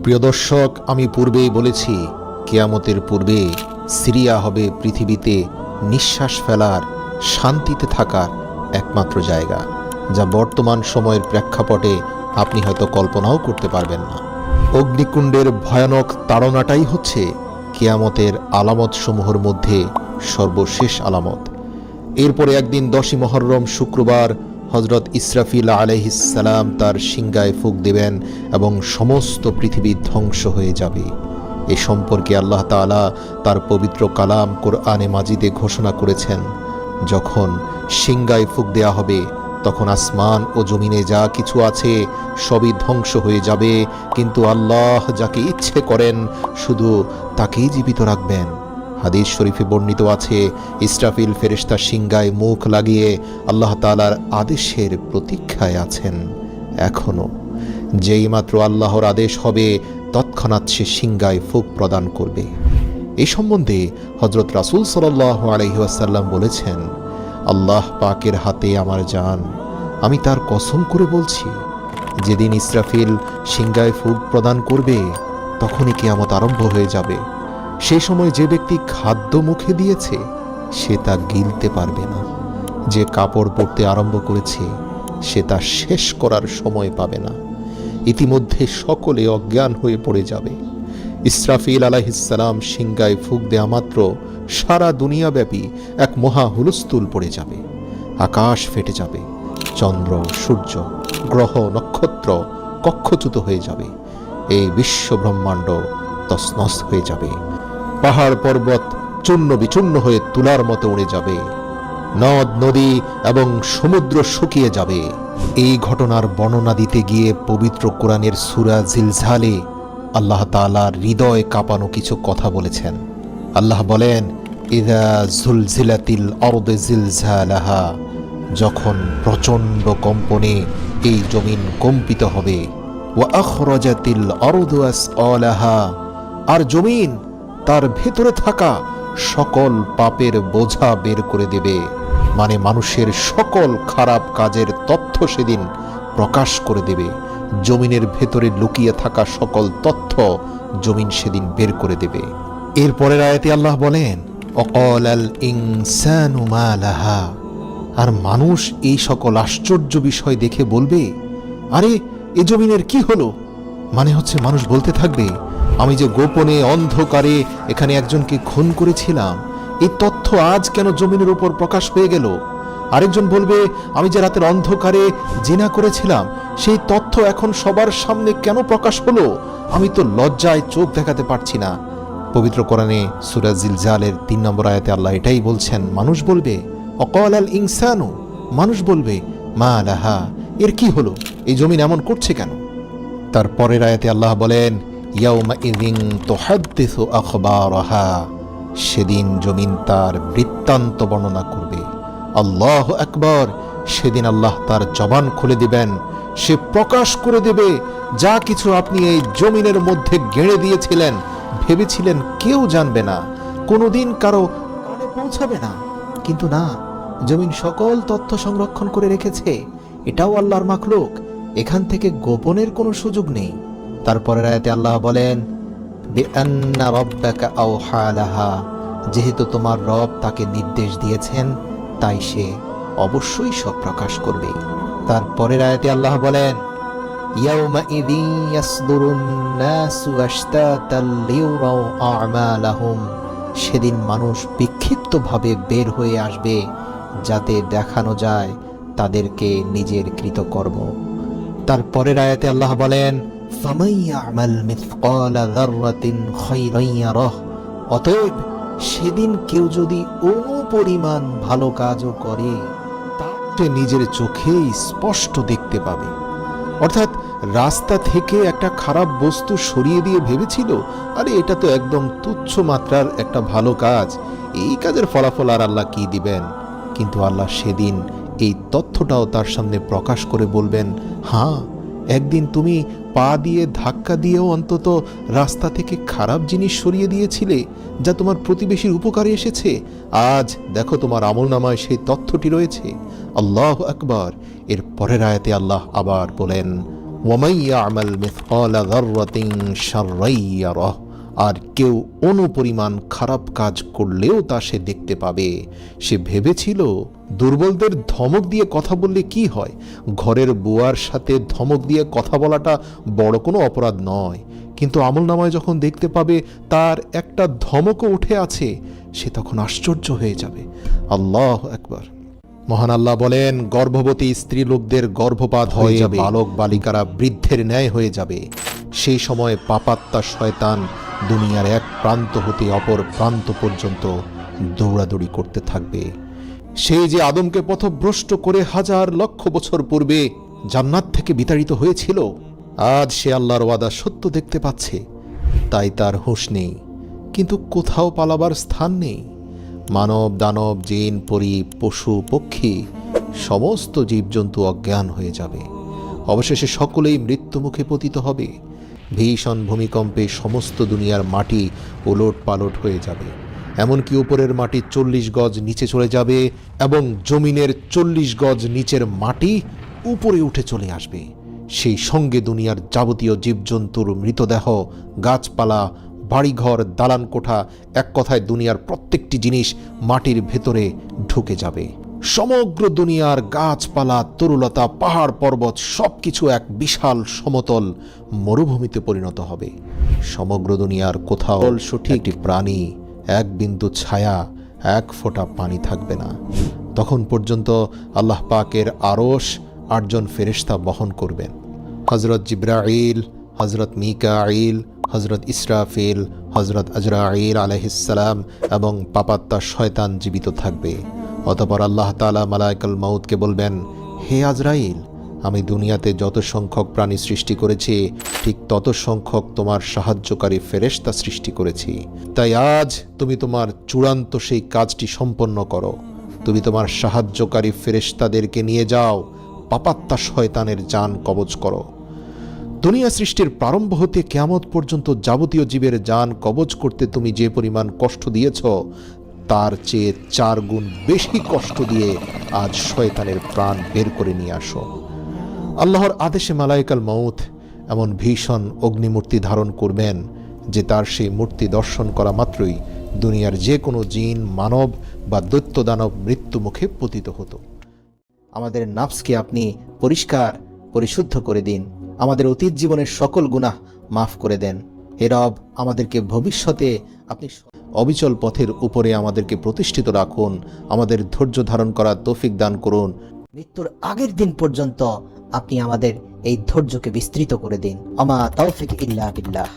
প্রিয় দর্শক, আমি পূর্বেই বলেছি কিয়ামতের পূর্বে সিরিয়া হবে পৃথিবীতে নিঃশ্বাস ফেলার, শান্তিতে থাকার একমাত্র জায়গা, যা বর্তমান সময়ের প্রেক্ষাপটে আপনি হয়তো কল্পনাও করতে পারবেন না। অগ্নিকুণ্ডের ভয়ানক তাড়নাটাই হচ্ছে কিয়ামতের আলামতসমূহের মধ্যে সর্বশেষ আলামত। এরপরে একদিন 10ই মুহররম শুক্রবার হজরত ইসরাফিল আলাইহিসসালাম তার সিংগায় ফুঁক দেবেন এবং সমস্ত পৃথিবী ধ্বংস হয়ে যাবে। এ সম্পর্কে আল্লাহ তাআলা তার পবিত্র কালাম কোরআনে মাজিদে ঘোষণা করেছেন, যখন সিংগায় ফুঁক দেয়া হবে তখন আসমান ও জমিনে যা কিছু আছে সবই ধ্বংস হয়ে যাবে, কিন্তু আল্লাহ যাকে ইচ্ছে করেন শুধু তাকেই জীবিত রাখবেন। হাদিস শরীফে বর্ণিত আছে, ইসরাফিল ফেরেশতা সিংগায় মুখ লাগিয়ে আল্লাহ তাআলার আদেশের প্রতীক্ষায় আছেন এখনো। যেই মাত্র আল্লাহর আদেশ হবে তৎক্ষণাৎ সে সিংগায় ফুঁক প্রদান করবে। এই সম্বন্ধে হযরত রাসূল সাল্লাল্লাহু আলাইহি ওয়াসাল্লাম বলেছেন, আল্লাহ পাকের হাতে আমার জান, আমি তার কসম করে বলছি, যেদিন ইসরাফিল সিংগায় ফুঁক প্রদান করবে তখনই কিয়ামত আরম্ভ হয়ে যাবে। সেই সময় যে ব্যক্তি খাদ্য মুখে দিয়েছে সে তা গিলতে পারবে না, যে কাপড় পরতে আরম্ভ করেছে সে তা শেষ করার সময় পাবে না। ইতিমধ্যে সকলে অজ্ঞান হয়ে পড়ে যাবে। ইসরাফিল আলাইহিসসালাম সিংগায় ফুঁক দেয়া মাত্র সারা দুনিয়াব্যাপী এক মহা হুলস্থুল পড়ে যাবে। আকাশ ফেটে যাবে, চন্দ্র, সূর্য, গ্রহ, নক্ষত্র কক্ষচ্যুত হয়ে যাবে। এই বিশ্ব ব্রহ্মাণ্ড তছনছ হয়ে যাবে। পাহাড় পর্বত চূর্ণ বিচূর্ণ হয়ে তুলার মতো উড়ে যাবে। নদ নদী এবং সমুদ্র শুকিয়ে যাবে। এই ঘটনার বর্ণনা দিতে গিয়ে পবিত্র কোরআনের সূরা জিলজালে আল্লাহ তাআলা হৃদয় কাঁপানো কিছু কথা বলেছেন। আল্লাহ বলেন, ইযা যুলজিলাতিল আরদু জিলজালাহা, যখন প্রচণ্ড কম্পনে এই জমিন কম্পিত হবে। ওয়া আখরাজাতিল আরদু আসআলাহা, আর জমিন তার ভেতরে থাকা সকল পাপের বোঝা বের করে দেবে। মানে মানুষের সকল খারাপ কাজের তথ্য সেদিন প্রকাশ করে দেবে। জমিনের ভেতরে লুকিয়ে থাকা সকল তথ্য জমিন সেদিন বের করে দেবে। এরপরের আয়াতে আল্লাহ বলেন, অকালাল ইনসানু মা লাহা, আর মানুষ এই সকল আশ্চর্য বিষয় দেখে বলবে, আরে এ জমিনের কি হলো? মানে হচ্ছে মানুষ বলতে থাকবে, আমি যে গোপনে অন্ধকারে এখানে একজনকে খুন করেছিলাম, এই তথ্য আজ কেন জমিনের উপর প্রকাশ হয়ে গেল? আরেকজন বলবে, আমি যে রাতের অন্ধকারে জিনা করেছিলাম, সেই তথ্য এখন সবার সামনে কেন প্রকাশ হলো? আমি তো লজ্জায় চোখ দেখাতে পারছি না। পবিত্র কোরআনে সূরা জিলজালের 3 নম্বর আয়াতে আল্লাহ এটাই বলছেন। মানুষ বলবে, অকালাল ইনসানু, মানুষ বলবে, মা লাহা, এর কি হলো? এই জমিন এমন করছে কেন? তার পরের আয়াতে আল্লাহ বলেন, ইয়াউমা ইযিন তুহাদ্দিসু আখবারাহা, সেদিন জমিন তার বৃত্তান্ত বর্ণনা করবে। আল্লাহু আকবার, সেদিন আল্লাহ তার জবান খুলে দিবেন। সে প্রকাশ করে দেবে যা কিছু আপনি এই জমিনের মধ্যে গেড়ে দিয়েছিলেন, ভেবেছিলেন কেউ জানবে না, কোনোদিন কারো কানে পৌঁছাবে না, কিন্তু না, জমিন সকল তথ্য সংরক্ষণ করে রেখেছে। এটাও আল্লাহর মাখলুক, এখান থেকে গোপনের কোনো সুযোগ নেই। তারপরের আয়াতে আল্লাহ বলেন, বিআন্না রাব্বাকা আওহা লাহা, যেহেতু তোমার রব তাকে নির্দেশ দিয়েছেন তাই সে অবশ্যই সব প্রকাশ করবে। তারপরের আয়াতে আল্লাহ বলেন, ইয়াউমা ইযিন ইয়াসদুরুন নাসু আশতাতাল লিউরাউ আমালাহুম, সেদিন মানুষ বিক্ষিপ্তভাবে বের হয়ে আসবে যাতে দেখানো যায় তাদেরকে নিজের কৃতকর্ম। তারপরের আয়াতে আল্লাহ বলেন, ফামান ইয়ামাল মিসকালা যাররাতিন খায়রান ইয়ারাহ, অতএব সেদিন কেউ যদি অনুপরিমাণ ভালো কাজও করে তা নিজের চোখেই স্পষ্ট দেখতে পাবে। অর্থাৎ রাস্তা থেকে একটা খারাপ বস্তু সরিয়ে দিয়ে ভেবেছিল, আরে এটা তো একদম তুচ্ছ মাত্রার একটা ভালো কাজ, এই কাজের ফলাফল আর আল্লাহ কি দিবেন? কিন্তু আল্লাহ সেদিন এই তথ্যটাও তার সামনে প্রকাশ করে বলবেন, হ্যাঁ, একদিন তুমি পা দিয়ে ধাক্কা দিয়েও অন্তত রাস্তা থেকে খারাপ জিনিস সরিয়ে দিয়েছিলে, যা তোমার প্রতিবেশীর উপকারে এসেছে। আজ দেখো তোমার আমলনামায় সেই তথ্যটি রয়েছে। আল্লাহু আকবার। এর পরের আয়াতে আল্লাহ আবার বলেন, ওয়ামান ইয়ামাল মিসকালা যাররাতিন শাররান ইয়ারাহ, আর কেউ অনুপরিমাণ খারাপ কাজ করলেও তা সে দেখতে পাবে। সে ভেবেছিল দুর্বলদের ধমক দিয়ে কথা বললে কি হয়, ঘরের বুয়ার সাথে ধমক দিয়ে কথা বলাটা বড় কোনো অপরাধ নয়, কিন্তু আমলনামায় যখন দেখতে পাবে তার একটা ধমকও উঠে আছে, সে তখন আশ্চর্য হয়ে যাবে। আল্লাহু আকবার। মহান আল্লাহ বলেন, গর্ভবতী স্ত্রী লোকদের গর্ভপাত হয়ে যাবে, বালক বালিকারা বৃদ্ধের ন্যায় হয়ে যাবে। সেই সময় পাপাত্মা শয়তান দুনিয়ার এক প্রান্ত হতে অপর প্রান্ত পর্যন্ত দৌড়াদৌড়ি করতে থাকবে। সেই যে আদমকে পথভ্রষ্ট করে হাজার লক্ষ বছর পূর্বে জান্নাত থেকে বিতাড়িত হয়েছিল, আজ সে আল্লাহর ওয়াদা সত্য দেখতে পাচ্ছে, তাই তার হুঁশ নেই, কিন্তু কোথাও পালাবার স্থান নেই। মানব দানব জিন পরী পশু পক্ষী সমস্ত জীবজন্তু অজ্ঞান হয়ে যাবে, অবশেষে সকলেই মৃত্যুমুখে পতিত হবে। ভীষণ ভূমিকম্পে সমস্ত দুনিয়ার মাটি ওলট পালট হয়ে যাবে, এমনকি উপরের মাটি 40 গজ নিচে চলে যাবে এবং জমিনের 40 গজ নিচের মাটি উপরে উঠে চলে আসবে। সেই সঙ্গে দুনিয়ার যাবতীয় জীবজন্তুর মৃতদেহ, গাছপালা, বাড়িঘর, দালান কোঠা, এক কথায় দুনিয়ার প্রত্যেকটি জিনিস মাটির ভেতরে ঢুকে যাবে। সমগ্র দুনিয়ার গাছপালা, তরুলতা, পাহাড় পর্বত সবকিছু এক বিশাল সমতল মরুভূমিতে পরিণত হবে। সমগ্র দুনিয়ার কোথাও সঠিক একটি প্রাণী, এক বিন্দু ছায়া, এক ফোঁটা পানি থাকবে না। তখন পর্যন্ত আল্লাহ পাকের আরশ 8 জন ফেরেশতা বহন করবেন। হযরত জিবরাইল, হযরত মিকাইল, হযরত ইসরাফিল, হযরত আজরাইল আলাইহিস সালাম এবং পাপাত্মা শয়তান জীবিত থাকবে। অতঃপর আল্লাহ তাআলা মালায়েকুল মাউতকে বলবেন, হে আজরাইল, আমি দুনিয়াতে যত সংখ্যক প্রাণী সৃষ্টি করেছি ঠিক তত সংখ্যক তোমার সাহায্যকারী ফেরেশতা সৃষ্টি করেছি। তাই আজ তুমি তোমার চূড়ান্ত সেই কাজটি সম্পন্ন করো। তুমি তোমার সাহায্যকারী ফেরেশতাদেরকে নিয়ে যাও, পাপাত্মা শয়তানের জান কবজ করো। দুনিয়া সৃষ্টির প্রারম্ভ হতে কিয়ামত পর্যন্ত যাবতীয় জীবের জান কবজ করতে তুমি যে পরিমাণ কষ্ট দিয়েছ, তার চেয়ে 4 গুণ বেশি কষ্ট দিয়ে আজ শয়তানের প্রাণ বের করে নিয়ে আসো। আল্লাহর আদেশে মালায়েকুল মাউত এমন ভীষণ অগ্নিমূর্তি ধারণ করবেন যে তার সেই মূর্তি দর্শন করা মাত্রই দুনিয়ার যে কোনো জিন, মানব বা দৈত্য দানব মৃত্যু মুখে পতিত হতো। আমাদের নাফসকে আপনি পরিষ্কার পরিশুদ্ধ করে দিন, আমাদের অতীত জীবনের সকল গুনাহ মাফ করে দেন। হে রব, আমাদেরকে ভবিষ্যতে আপনি অবিচল পথের উপরে আমাদেরকে প্রতিষ্ঠিত রাখুন, আমাদের ধৈর্য ধারণ করার তৌফিক দান করুন। মৃত্যুর আগের দিন পর্যন্ত আপনি আমাদের এই ধৈর্যকে বিস্তৃত করে দিন। আমা তাওফিক ইল্লা বিল্লাহ।